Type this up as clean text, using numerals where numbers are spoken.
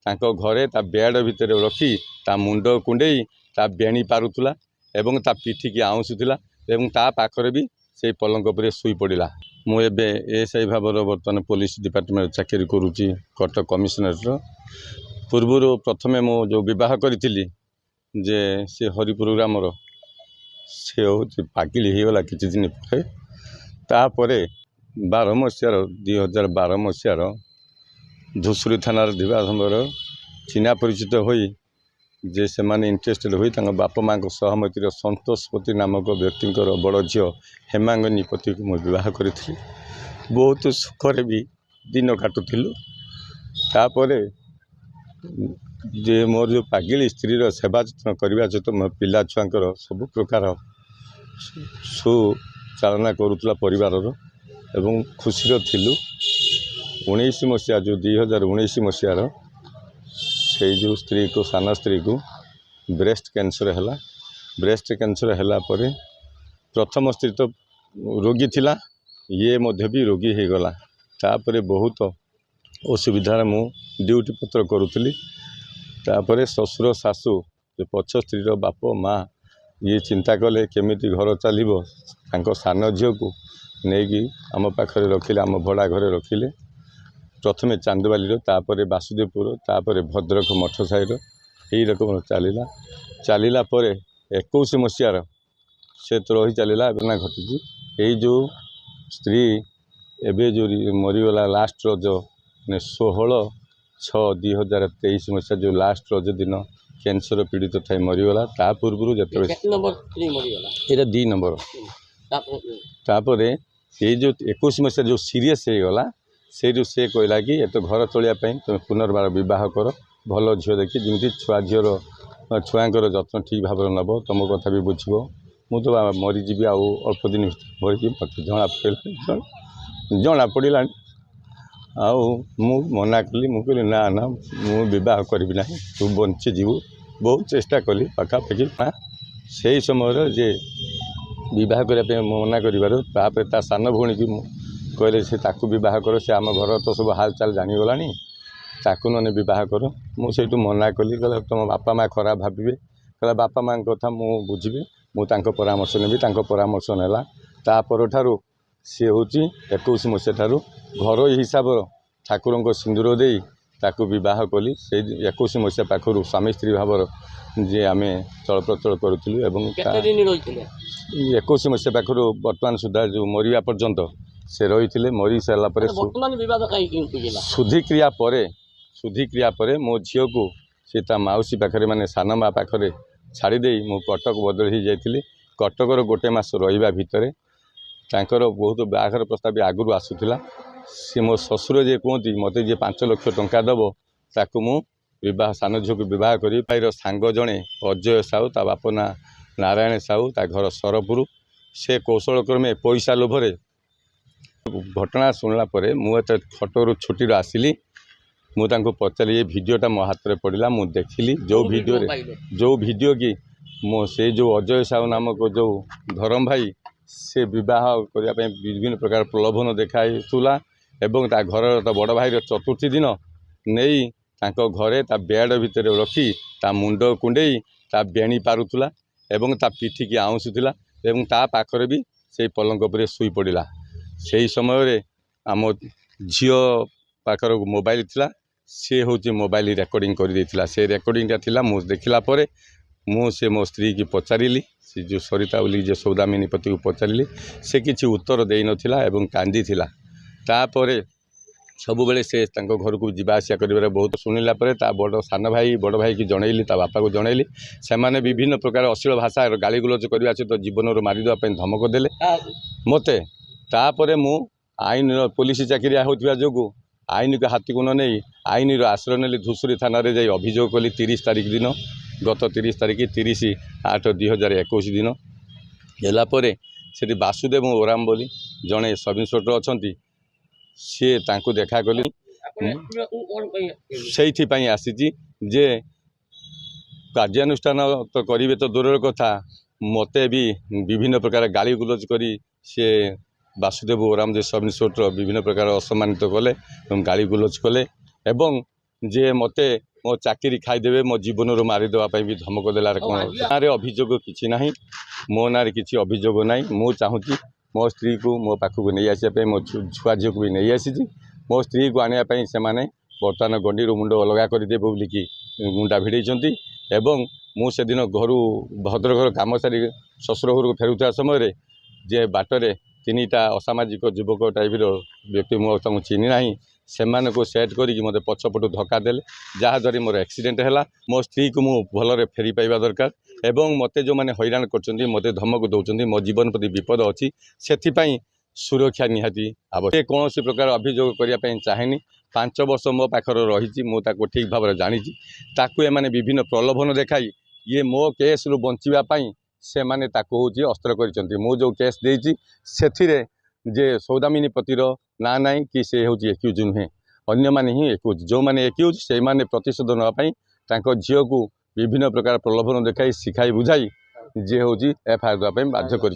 घरे ता बेड भितर रखी ता मुंड कुंडई ता बेणी पारुला एवं ता पिठी की आउंसुला एवं ता पाखरे भी से पलंग पर शुई पड़ा। मुझे एसआई भाव बर्तमान पुलिस डिपार्टमेंट चाकरी करुँची कटक कमिशनरेट। पूर्वर प्रथमे मु जो विवाह करी जे से हरिपुर ग्रामर से हूँ पागिल होगला किसी दिन पर 12 मसीहार 2012 मसीहार धुसुरी थाना दिवा समय चिन्हा परिचित होई जे से माने इंटरेस्टेड होई बापा माँ सहमति संतोषपति नामक व्यक्ति बड़ झील हेमांगनी पति को मुझे विवाह करी बहुत सुखरे भी दिन काटुलु। तापर जे मोर जो पागिली स्त्री सेवा जत्न करने सहित मो पिला छुआर सब प्रकार सुचालना करुला परिवार एवं खुशी थिलु। 19 मसीहा जो 2019 मसीहार से जो स्त्री को सान स्त्री को ब्रेस्ट कैंसर है। ब्रेस्ट कैंसर है प्रथम स्त्री तो रोगी थिला ये मध्य भी रोगी हो गला। तापर बहुत असुविधार मु ड्यूटी पत्र करुली। तापर ससुर सासू जो पक्ष स्त्री बाप माँ ये चिंता कले केमिति घर चलो तांको सान झील को नहीं आम पाखे रखिले आम भड़ा घरे रखिले। प्रथमे चांदवाली तापर वासुदेवपुर तापर भद्रक मठ साई यही रकम चलला। 21 मसीहार से तो रही चलला घटना घटी। यही जो स्त्री एवं जो मरीगला लास्ट रज ने 16/6/2023 मसीहा जो लास्ट रज दिन कैंसर पीड़ित था मरीगला। ता पूर्व जो 2 नंबर तापर ये जो 21 मसीहा जो सीरीयस हो गला से कहला कि ये तो घर चलियापाई तुम पुनर्बार बह कर भल झील देखी जमी छुआ झीर छुआर जत्न ठीक भाव नब तुम कथा भी बुझो मु तो मरीजी अल्प दिन मरीजी मत जना पड़ा मना कली मुझे ना ना मु बह करी ना तू बंची जीवु बहुत चेष्टा कली पाखापाखि से समय जे बह करने मना कर ता सान भौणी की कहले से ताकू बह कर से आम घर तो सब हाल चाल जानीगला ताकू नने बह कर मुझे मना कली कहला तुम बापा माँ खराब भावे कहला बापा माँ कथा मु बुझी मुझे परामर्श नेबी परामर्श नेला। तापर ठारू सी हूँ 21 मसीहा ठारू घर हिसाब ठाकुर सिंदूर दे ताकू बह कली से 21 मसीहा पाखर स्वामी स्त्री भाव जे आम चल प्रचल करूँ। 21 मसीहा पाखर बर्तमान सुधा जो मरिया पर्यंत से रही थे मरी सारापर शुद्धिक्रिया मो झील को सी मौसी पाखे माने सान माँ पाखे छाड़दे मु कटक बदल हो जाइली। कटकर गोटे मास रहा भितर तांकर बहुत बाहर प्रस्ताव आगु आसूला। सी मो ससुर जे कहती मत जे 5 लाख टंका दब ताकू मु सान झील को बह कर भाईर सांग जड़े अजय साहू ता बाप ना नारायण साहू ता घर सरपुर से कौशल क्रमे पैसा लोभरे घटना शुणला मुझे खटर छुट्टी आसिली मुझे पचारि ये भिडटा मो हाथ में पड़ा मु देखिली जो भिडियो की मो से जो अजय साहू नामक जो धरम भाई से बह करने विभिन्न प्रकार प्रलोभन देखाइला एवं ता घर तो बड़ भाई चतुर्थी दिन नहीं घरे ता बेड भितर रखी ता मुंड कुंडई ता बेणी पारुला एवं ता पिठी की आउंसुला एवं ता पाखरे भी से पलंग पर शुई पड़ा। से समय आम झील पाखर मोबाइल थिला सी हूँ मोबाइल रेकर्डिंग कर देथिला। से रेकर्डिंगटा थिला मु देखला परे मु से मो स्त्री की पचारि से जो सरिता बोली जो सौदामिनी पति को पचारि से किसी उत्तर दे नथिला एवं कांदी थिला। तापरे सब बेले से घर को जीवा आसिया कर बहुत शुणिला बड़ सान भाई बड़ भाई की जनइली बापा को जनइली से माने विभिन्न प्रकार अश्लील भाषा गाली गुलज करने सहित जीवन मारिदेवाई धमक देले मते। तापरे मु आईन पुलिस चाकरिया होता जो आईन को हाथ को न नहीं आईन आश्रय ने धुसुरी थाना जा अभियोग कली 30 तारिख दिन गत 30 तारिख 30/8/2021 दिन हेलापर से वासुदेव ओराम बोली जड़े सब इन्स्पेक्टर अच्छा सी देखा कली से आसी जे कार्यानुष्ठान तो करेंगे तो दूर कथा मते भी विभिन्न प्रकार गाली गुलज करी सी वासुदेव ओराम जे सब इन्स्पेक्टर विभिन्न प्रकार असम्मानित कले गाली गुलज कले एवं जे मते मो चाकरी खाईदेवे मो जीवन रो मारिदेवाई भी धमक देलार गाँव अभियोग किसी ना मो ना किसी अभियोग ना मु चाहूँगी मो स्त्री को मो पाखक नहीं आसापी मो छुआ झील को भी नहीं आसी मो स्त्री को आने से बर्तमान गंडी मुंड अलग करदे बोलिकी मुंडा भिड़े एवं मु से दिन घर भद्रक काम सारी शशुर घर को फेरुवा समय जे बाटरे 3टा असामाजिक युवक टाइप व्यक्ति मुझे चिन्ह ना से सेट करके मत पछपटू धक्का देले जहाँद्वारा मोर एक्सीडेंट है मो स्त्री को मु भलरे फेरी पाइबा दरकार एवं मते जो मैंने हैरान कर मत धमक दौरान मो जीवन प्रति विपद अच्छी से सुरक्षा निहाती आवश्यक कौन प्रकार अभियोग करने चाहेनी 5 वर्ष मो पाखर रही मुझे ठीक भाव में जानी एम विभिन्न प्रलोभन देखाई ये मो केस रु बचापी से माने हूँ अस्त्र कर जो केस देती से जे सौदामिनी पतिर ना ना कि से हूँ एक्यूज नुहे अन्य माने ही एक्यूज जो मैंने एक्यूज से माने प्रतिशोध नापी झील को विभिन्न प्रकार प्रलोभन देखाई शिखाई बुझाई जे हूँ एफआईआर देवाई बाध्य कर।